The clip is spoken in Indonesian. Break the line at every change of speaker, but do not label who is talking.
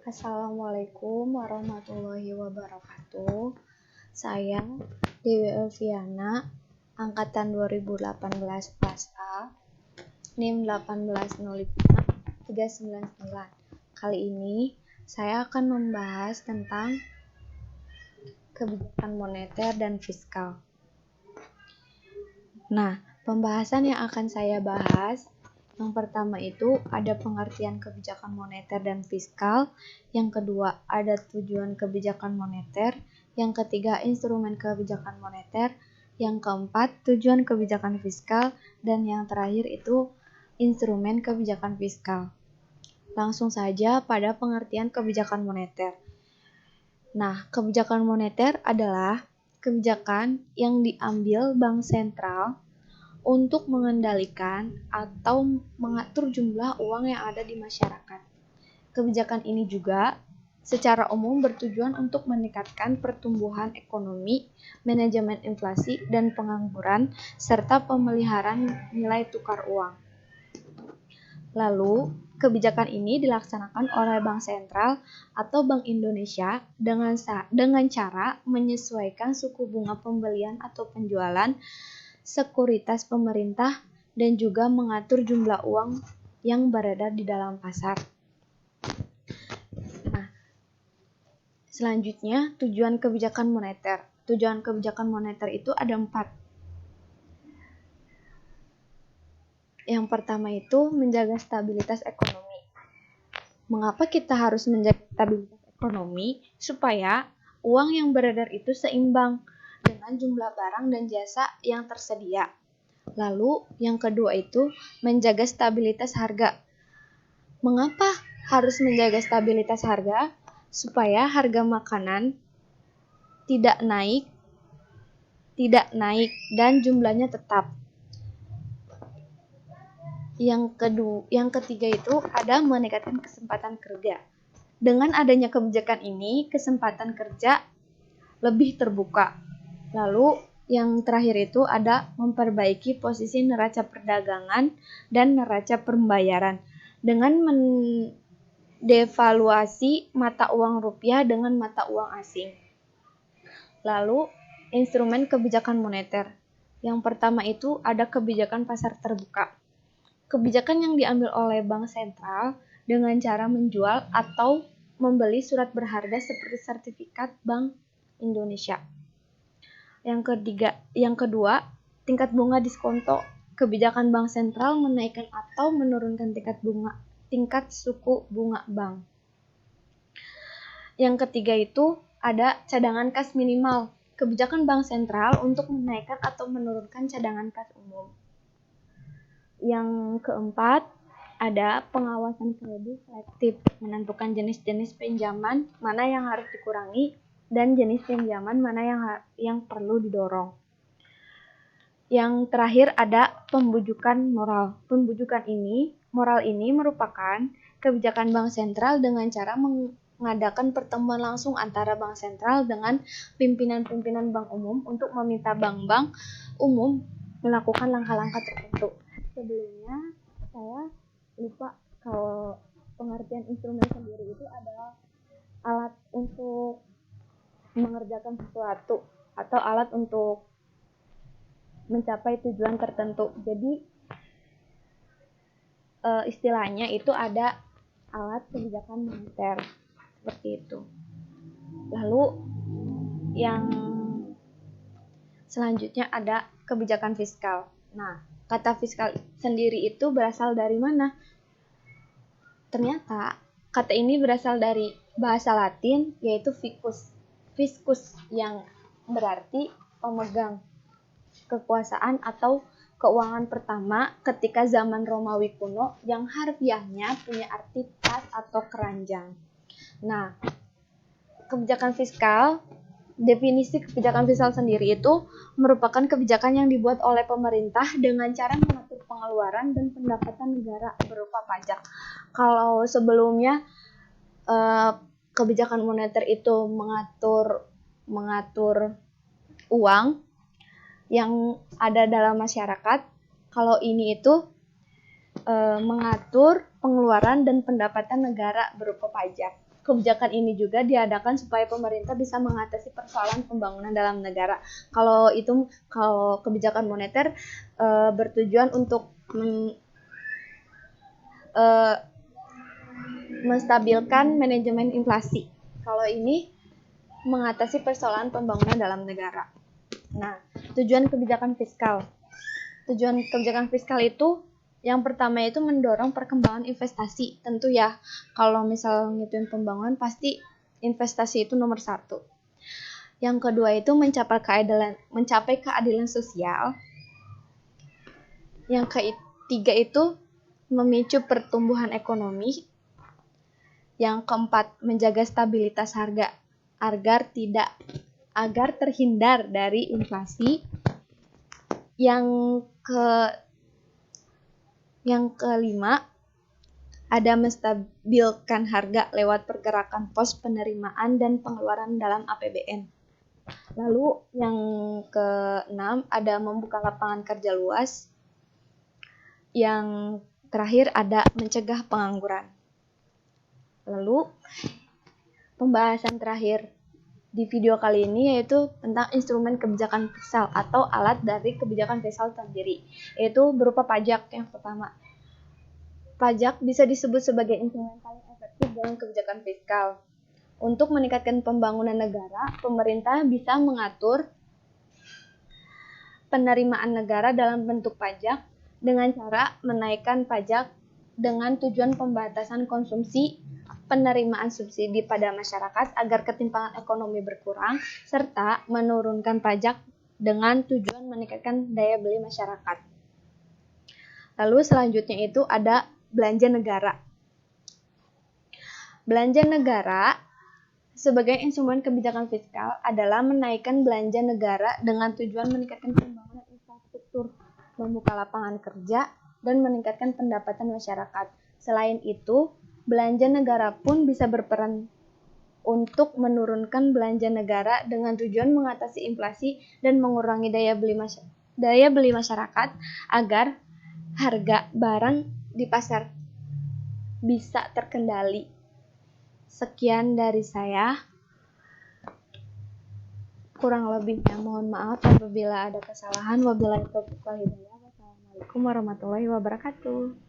Assalamualaikum warahmatullahi wabarakatuh. Saya Dewi Elviana, angkatan 2018 kelas A, NIM 1805399. Kali ini saya akan membahas tentang kebijakan moneter dan fiskal. Nah, pembahasan yang akan saya bahas, yang pertama itu ada pengertian kebijakan moneter dan fiskal, yang kedua ada tujuan kebijakan moneter, yang ketiga instrumen kebijakan moneter, yang keempat tujuan kebijakan fiskal, dan yang terakhir itu instrumen kebijakan fiskal. Langsung saja pada pengertian kebijakan moneter. Nah, kebijakan moneter adalah kebijakan yang diambil bank sentral untuk mengendalikan atau mengatur jumlah uang yang ada di masyarakat. Kebijakan ini juga secara umum bertujuan untuk meningkatkan pertumbuhan ekonomi, manajemen inflasi dan pengangguran, serta pemeliharaan nilai tukar uang. Lalu, kebijakan ini dilaksanakan oleh Bank Sentral atau Bank Indonesia dengan cara menyesuaikan suku bunga pembelian atau penjualan sekuritas pemerintah dan juga mengatur jumlah uang yang beredar di dalam pasar. Nah, selanjutnya tujuan kebijakan moneter. Tujuan kebijakan moneter itu ada 4. Yang pertama itu menjaga stabilitas ekonomi. Mengapa kita harus menjaga stabilitas ekonomi? Supaya uang yang beredar itu seimbang dengan jumlah barang dan jasa yang tersedia. Lalu yang kedua itu menjaga stabilitas harga. Mengapa harus menjaga stabilitas harga? Supaya harga makanan tidak naik dan jumlahnya tetap. Yang ketiga itu ada meningkatkan kesempatan kerja. Dengan adanya kebijakan ini, kesempatan kerja lebih terbuka. Lalu yang terakhir itu ada memperbaiki posisi neraca perdagangan dan neraca pembayaran dengan mendevaluasi mata uang rupiah dengan mata uang asing. Lalu instrumen kebijakan moneter. Yang pertama itu ada kebijakan pasar terbuka. Kebijakan yang diambil oleh Bank Sentral dengan cara menjual atau membeli surat berharga seperti sertifikat Bank Indonesia. Yang kedua, tingkat bunga diskonto. Kebijakan Bank Sentral menaikkan atau menurunkan tingkat suku bunga bank. Yang ketiga itu ada cadangan kas minimal. Kebijakan Bank Sentral untuk menaikkan atau menurunkan cadangan kas umum. Yang keempat, ada pengawasan kredit selektif, menentukan jenis-jenis pinjaman mana yang harus dikurangi dan jenis pinjaman mana yang perlu didorong. Yang terakhir ada pembujukan moral. Moral ini merupakan kebijakan Bank Sentral dengan cara mengadakan pertemuan langsung antara Bank Sentral dengan pimpinan-pimpinan bank umum untuk meminta bank-bank umum melakukan langkah-langkah tertentu. Sebelumnya saya lupa kalau pengertian instrumen sendiri itu adalah alat untuk mengerjakan sesuatu atau alat untuk mencapai tujuan tertentu. Jadi istilahnya itu ada alat kebijakan moneter seperti itu. Lalu yang selanjutnya ada kebijakan fiskal. Nah, kata fiskal sendiri itu berasal dari mana? Ternyata kata ini berasal dari bahasa Latin yaitu fiscus. Fiscus yang berarti pemegang kekuasaan atau keuangan pertama ketika zaman Romawi kuno yang harfiahnya punya arti tas atau keranjang. Nah, definisi kebijakan fiskal sendiri itu merupakan kebijakan yang dibuat oleh pemerintah dengan cara mengatur pengeluaran dan pendapatan negara berupa pajak. Kalau sebelumnya kebijakan moneter itu mengatur uang yang ada dalam masyarakat, kalau ini itu mengatur pengeluaran dan pendapatan negara berupa pajak. kebijakan ini juga diadakan supaya pemerintah bisa mengatasi persoalan pembangunan dalam negara. Kalau kebijakan moneter bertujuan untuk menstabilkan manajemen inflasi. Kalau ini mengatasi persoalan pembangunan dalam negara. Nah, tujuan kebijakan fiskal. Tujuan kebijakan fiskal itu yang pertama itu mendorong perkembangan investasi. Tentu ya, kalau misal ngituin pembangunan pasti investasi itu nomor 1. Yang kedua itu mencapai keadilan sosial. Yang ketiga itu memicu pertumbuhan ekonomi. Yang keempat, menjaga stabilitas harga agar terhindar dari inflasi. Yang kelima, ada menstabilkan harga lewat pergerakan pos penerimaan dan pengeluaran dalam APBN. Lalu yang keenam, ada membuka lapangan kerja luas. Yang terakhir, ada mencegah pengangguran. Lalu pembahasan terakhir di video kali ini yaitu tentang instrumen kebijakan fiskal atau alat dari kebijakan fiskal sendiri, yaitu berupa pajak. Yang pertama, pajak bisa disebut sebagai instrumen paling efektif dalam kebijakan fiskal. Untuk meningkatkan pembangunan negara, pemerintah bisa mengatur penerimaan negara dalam bentuk pajak dengan cara menaikkan pajak dengan tujuan pembatasan konsumsi, penerimaan subsidi pada masyarakat agar ketimpangan ekonomi berkurang, serta menurunkan pajak dengan tujuan meningkatkan daya beli masyarakat. Lalu selanjutnya itu ada belanja negara. Belanja negara sebagai instrumen kebijakan fiskal adalah menaikkan belanja negara dengan tujuan meningkatkan pembangunan infrastruktur, membuka lapangan kerja, dan meningkatkan pendapatan masyarakat. Selain itu, belanja negara pun bisa berperan untuk menurunkan belanja negara dengan tujuan mengatasi inflasi dan mengurangi daya beli masyarakat agar harga barang di pasar bisa terkendali. Sekian dari saya. Kurang lebihnya mohon maaf apabila ada kesalahan. Wabillahi taufiq wal hidayah. Wassalamualaikum warahmatullahi wabarakatuh.